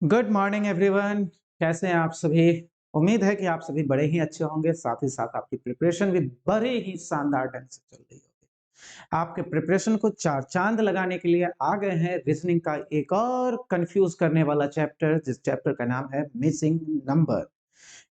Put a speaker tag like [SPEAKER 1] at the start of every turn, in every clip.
[SPEAKER 1] Good morning everyone. कैसे हैं आप सभी? उम्मीद है कि आप सभी बड़े ही अच्छे होंगे, साथ ही साथ आपकी प्रिपरेशन भी बड़े ही शानदार ढंग से चल रही होगी। आपके प्रिपरेशन को चार चांद लगाने के लिए आ गए हैं रीजनिंग का एक और कंफ्यूज करने वाला चैप्टर, जिस चैप्टर का नाम है मिसिंग नंबर।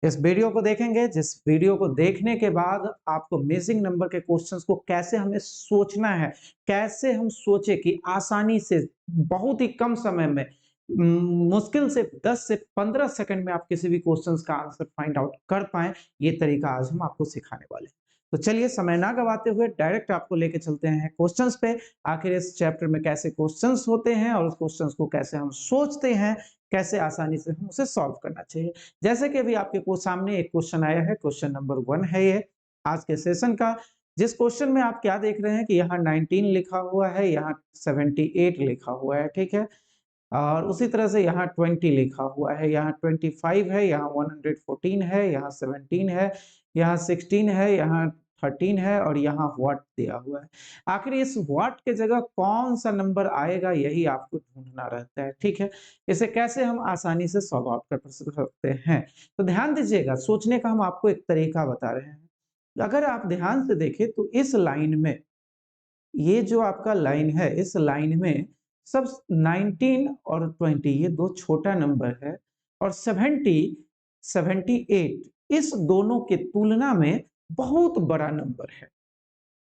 [SPEAKER 1] इस वीडियो को देखेंगे, जिस वीडियो को देखने के बाद आपको मिसिंग नंबर के क्वेश्चंस को कैसे हमें सोचना है, कैसे हम सोचे कि आसानी से बहुत ही कम समय में मुश्किल से 10 से 15 सेकंड में आप किसी भी क्वेश्चंस का आंसर फाइंड आउट कर पाएं, ये तरीका आज हम आपको सिखाने वाले हैं। तो चलिए समय ना गवाते हुए डायरेक्ट आपको लेके चलते हैं क्वेश्चंस पे। आखिर इस चैप्टर में कैसे क्वेश्चंस होते हैं और उस क्वेश्चंस को कैसे हम सोचते हैं, कैसे आसानी से हम उसे सॉल्व करना चाहिए। जैसे कि अभी आपके को सामने एक क्वेश्चन आया है, क्वेश्चन नंबर 1 है ये आज के सेशन का, जिस क्वेश्चन में आप क्या देख रहे हैं कि यहाँ 19 लिखा हुआ है, यहाँ 78 लिखा हुआ है, ठीक है। और उसी तरह से यहाँ 20 लिखा हुआ है, यहाँ 25 है, यहाँ 114 है, यहाँ 17 है, यहाँ 16 है, यहाँ 13 है और यहाँ व्हाट दिया हुआ है। आखिर इस व्हाट के जगह कौन सा नंबर आएगा, यही आपको ढूंढना रहता है, ठीक है। इसे कैसे हम आसानी से सॉल्व आउट कर सकते हैं, तो ध्यान दीजिएगा, सोचने का हम आपको एक तरीका बता रहे हैं। अगर आप ध्यान से देखें तो इस लाइन में, ये जो आपका लाइन है, इस लाइन में सब 19 और 20 ये दो छोटा नंबर है और 70 78 इस दोनों के तुलना में बहुत बड़ा नंबर है,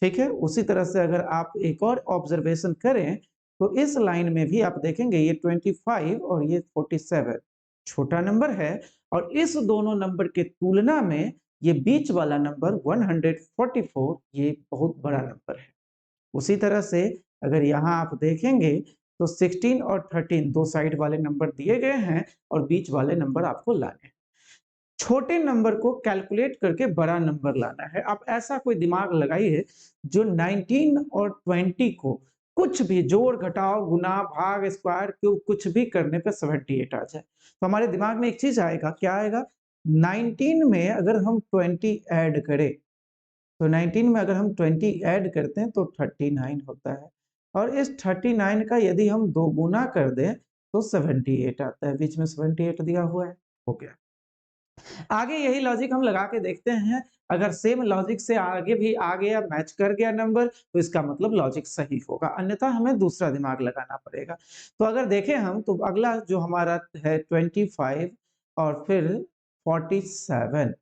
[SPEAKER 1] ठीक है। उसी तरह से अगर आप एक और ऑब्जर्वेशन करें तो इस लाइन में भी आप देखेंगे ये 25 और ये 47 छोटा नंबर है और इस दोनों नंबर के तुलना में ये बीच वाला नंबर 144 ये बहुत बड़ा नंबर है। उसी तरह से अगर यहाँ आप देखेंगे तो 16 और 13 दो साइड वाले नंबर दिए गए हैं और बीच वाले नंबर आपको लाने हैं। छोटे नंबर को कैलकुलेट करके बड़ा नंबर लाना है। आप ऐसा कोई दिमाग लगाइए जो 19 और 20 को कुछ भी जोड़ घटाव गुना भाग स्क्वायर क्यूब कुछ भी करने पे 78 आ जाए। तो हमारे दिमाग में एक चीज आएगा, क्या आएगा? 19 में अगर हम 20 ऐड करें तो 19 में अगर हम 20 ऐड करते हैं तो 39 होता है और इस 39 का यदि हम दो गुना कर दें तो 78 आता है। बीच में 78 दिया हुआ है, हो गया। आगे यही लॉजिक हम लगा के देखते हैं। अगर सेम लॉजिक से आगे भी आ गया, मैच कर गया नंबर, तो इसका मतलब लॉजिक सही होगा, अन्यथा हमें दूसरा दिमाग लगाना पड़ेगा। तो अगर देखें हम तो अगला जो हमारा है 25 और फिर 47,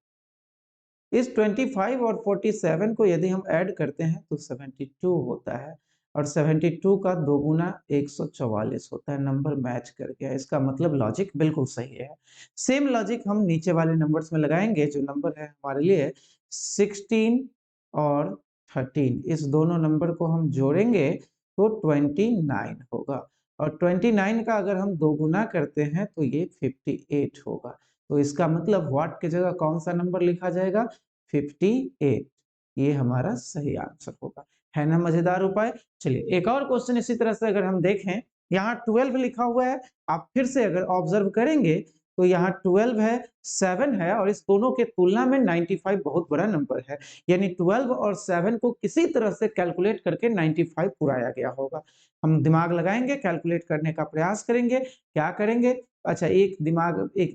[SPEAKER 1] इस 25 और 47 को यदि हम ऐड करते हैं तो 72 होता है और 72 का दो गुना 144 होता है। नंबर मैच कर गया, इसका मतलब लॉजिक बिल्कुल सही है। सेम लॉजिक हम नीचे वाले नंबर्स में लगाएंगे। जो नंबर है हमारे लिए 16 और 13, इस दोनों नंबर को हम जोड़ेंगे तो 29 होगा और 29 का अगर हम दो गुना करते हैं तो ये 58 होगा। तो इसका मतलब व्हाट की जगह कौन सा नंबर लिखा जाएगा? 58। ये हमारा सही आंसर होगा। है ना मजेदार उपाय? चलिए एक और क्वेश्चन इसी तरह से अगर हम देखें, यहाँ 12 लिखा हुआ है। आप फिर से अगर ऑब्जर्व करेंगे तो यहाँ 12 है, 7 है और इस दोनों के तुलना में 95 बहुत बड़ा नंबर है। यानी 12 और 7 को किसी तरह से कैलकुलेट करके 95 पुराया गया होगा। हम दिमाग लगाएंगे, कैलकुलेट करने का प्रयास करेंगे। क्या करेंगे? अच्छा, एक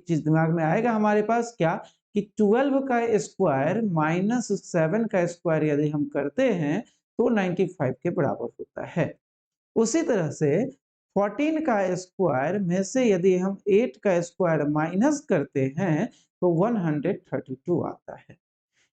[SPEAKER 1] चीज दिमाग में आएगा हमारे पास, क्या कि 12 का स्क्वायर माइनस 7 का स्क्वायर यदि हम करते हैं तो 95 के बराबर होता है। उसी तरह से 14 का स्क्वायर में से यदि हम 8 का स्क्वायर माइनस करते हैं तो 132 आता है।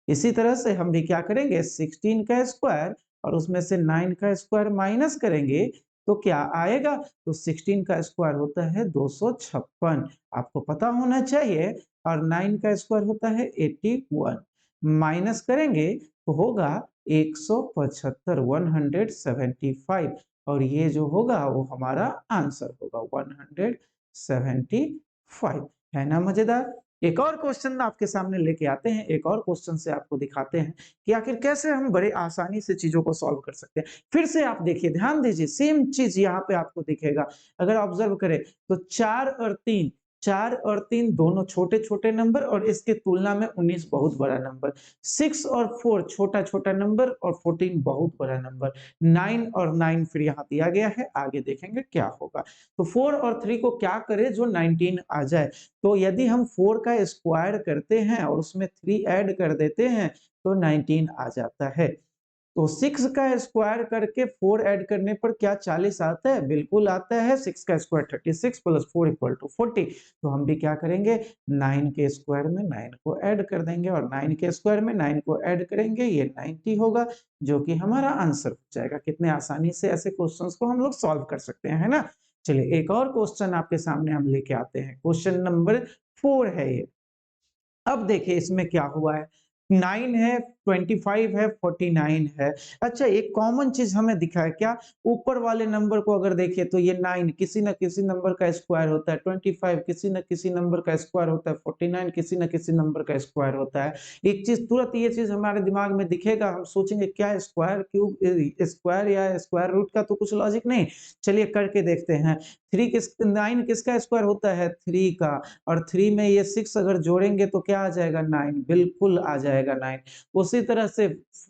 [SPEAKER 1] इसी तरह से हम भी क्या करेंगे, 16 का स्क्वायर और उसमें से 9 का स्क्वायर माइनस करेंगे तो क्या आएगा? तो 16 का स्क्वायर होता है 256, आपको पता होना चाहिए, और 9 का स्क्वायर होता है 81। माइनस करेंगे तो होगा 175, 175, और ये जो होगा वो हमारा आंसर होगा 175। है ना मजेदार? एक और क्वेश्चन आपके सामने लेके आते हैं, एक और क्वेश्चन से आपको दिखाते हैं कि आखिर कैसे हम बड़े आसानी से चीजों को सॉल्व कर सकते हैं। फिर से आप देखिए, ध्यान दीजिए, सेम चीज यहाँ पे आपको दिखेगा। अगर ऑब्जर्व करें तो 4 और 3 4 और 3 दोनों छोटे-छोटे नंबर और इसके तुलना में 19 बहुत बड़ा नंबर। 6 और 4 छोटा-छोटा नंबर और 14 बहुत बड़ा नंबर। 9 और 9 फिर यहाँ दिया गया है, आगे देखेंगे क्या होगा। तो 4 और 3 को क्या करें जो 19 आ जाए। तो यदि हम 4 का स्क्वायर करते हैं और उसमें 3 ऐड कर देते हैं, तो 19 आ जाता है। तो 6 का स्क्वायर करके 4 ऐड करने पर क्या 40 आता है? बिल्कुल आता है। 6 का स्क्वायर 36 प्लस 4 इक्वल टू 40। तो हम भी क्या करेंगे 9 के स्क्वायर में 9 को ऐड कर देंगे और 9 के स्क्वायर में 9 को ऐड करेंगे, ये 90 होगा जो कि हमारा आंसर हो जाएगा। कितने आसानी से ऐसे क्वेश्चंस को हम लोग सॉल्व कर सकते हैं, है ना? चलिए एक और क्वेश्चन आपके सामने हम लेके आते हैं। क्वेश्चन नंबर 4 है ये। अब देखिए इसमें क्या हुआ है 9 है 25 है 49 है। अच्छा एक कॉमन चीज हमें दिखा है क्या ऊपर वाले नंबर को अगर देखिए तो ये 9 किसी न किसी नंबर का स्क्वायर होता है 25 किसी न किसी नंबर का स्क्वायर होता है 49 किसी न किसी नंबर का स्क्वायर होता है। एक चीज तुरंत ये चीज हमारे दिमाग में दिखेगा हम सोचेंगे क्या स्क्वायर क्यूब स्क्वायर या स्क्वायर रूट का तो कुछ लॉजिक नहीं। चलिए करके देखते हैं 9 किसका स्क्वायर होता है 3 का और 3 में ये 6 अगर जोड़ेंगे तो क्या आ जाएगा 9 बिल्कुल आ जाएगा 9। उसी तरह से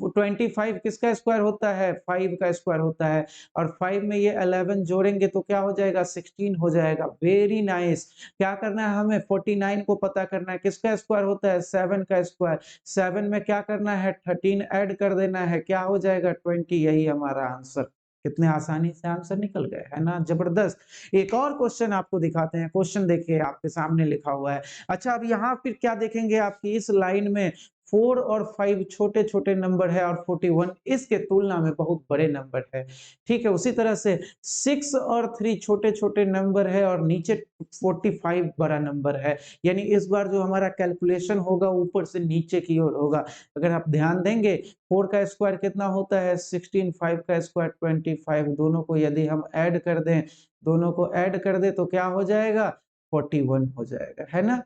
[SPEAKER 1] 25 किसका स्क्वायर होता है 5 का स्क्वायर होता है और 5 में ये 11 जोड़ेंगे तो क्या हो जाएगा 16 हो जाएगा। Very nice. क्या करना है हमें 49 को पता करना है किसका स्क्वायर होता है 7 का स्क्वायर। 7 में क्या करना है 13 ऐड कर देना है क्या हो जाएगा 20। यही हमारा आंसर। कितने आसानी से आंसर निकल गए है ना जबरदस्त। एक और क्वेश्चन आपको दिखाते हैं। क्वेश्चन देखिए आपके सामने लिखा हुआ है। अच्छा अब यहाँ फिर क्या देखेंगे आपकी इस लाइन में 4 और 5 छोटे-छोटे नंबर है और 41 इसके तुलना में बहुत बड़े नंबर है। ठीक है, उसी तरह से 6 और 3 छोटे-छोटे नंबर है और नीचे 45 बड़ा नंबर है। यानी इस बार जो हमारा कैलकुलेशन होगा ऊपर से नीचे की ओर होगा। अगर आप ध्यान देंगे 4 का स्क्वायर कितना होता है 16, 5 का स्क्वायर 25 दोनों को यदि हम ऐड कर दें, दोनों को ऐड कर दें तो क्या हो जाएगा 41 हो जाएगा, है ना?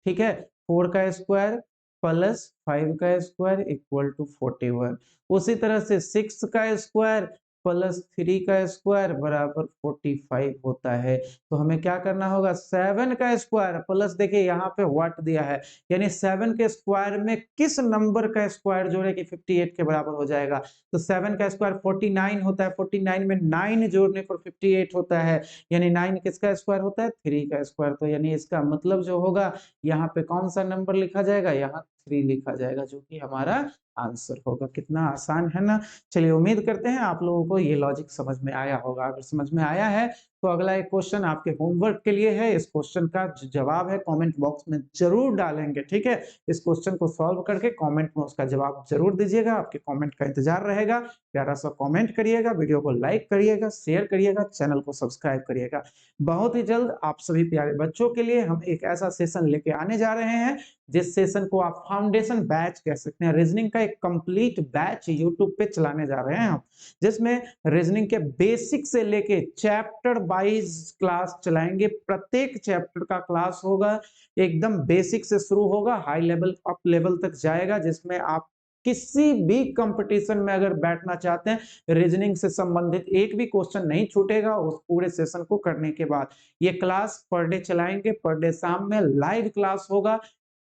[SPEAKER 1] ठीक है 4 का स्क्वायर प्लस 5 का स्क्वायर इक्वल टू 41। उसी तरह से 6 का स्क्वायर प्लस 3 का स्क्वायर बराबर 45 होता है। तो हमें क्या करना होगा 7 का स्क्वायर प्लस देखिए यहाँ पे व्हाट दिया है यानी 7 के स्क्वायर में किस नंबर का स्क्वायर जोड़े कि 58 के बराबर हो जाएगा। तो 7 का स्क्वायर 49 होता है 49 में 9 जोड़ने पर 58 होता है यानी 9 किसका स्क्वायर होता है 3 का स्क्वायर। तो यानी इसका मतलब जो होगा यहाँ पे कौन सा नंबर लिखा जाएगा यहाँ 3 लिखा जाएगा जो कि हमारा आंसर होगा। कितना आसान है ना। चलिए उम्मीद करते हैं आप लोगों को ये लॉजिक समझ में आया होगा। अगर समझ में आया है तो अगला एक क्वेश्चन आपके होमवर्क के लिए है। इस क्वेश्चन का जो जवाब है कमेंट बॉक्स में जरूर डालेंगे ठीक है। इस क्वेश्चन को सॉल्व करके कमेंट में उसका जवाब जरूर दीजिएगा। आपके कमेंट का इंतजार रहेगा। प्यारा सा कमेंट करिएगा, वीडियो को लाइक करिएगा, शेयर करिएगा, चैनल को सब्सक्राइब करिएगा। बहुत ही जल्द आप सभी प्यारे बच्चों के लिए हम एक ऐसा सेशन लेके आने जा रहे हैं जिस सेशन को आप फाउंडेशन बैच कह सकते हैं। रीजनिंग का एक कंप्लीट बैच यूट्यूब पे चलाने जा रहे हैं हम, जिसमें रीजनिंग के बेसिक से लेके चैप्टर वाइज क्लास चलाएंगे। प्रत्येक चैप्टर का क्लास होगा एकदम बेसिक से शुरू होगा, हाई लेवल अप लेवल तक जाएगा, जिसमें आप किसी भी कंपटीशन में अगर बैठना चाहते हैं रीजनिंग से संबंधित एक भी क्वेश्चन नहीं छूटेगा उस पूरे सेशन को करने के बाद। ये क्लास पर डे चलाएंगे, पर डे शाम में लाइव क्लास होगा।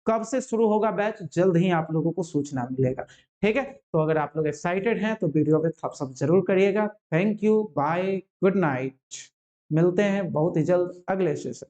[SPEAKER 1] कब से शुरू होगा बैच जल्द ही आप लोगों को सूचना मिलेगा। ठीक है, तो अगर आप लोग एक्साइटेड हैं तो वीडियो पे थम्स अप जरूर करिएगा। Thank you, bye, good night. मिलते हैं बहुत ही जल्द अगले सेशन।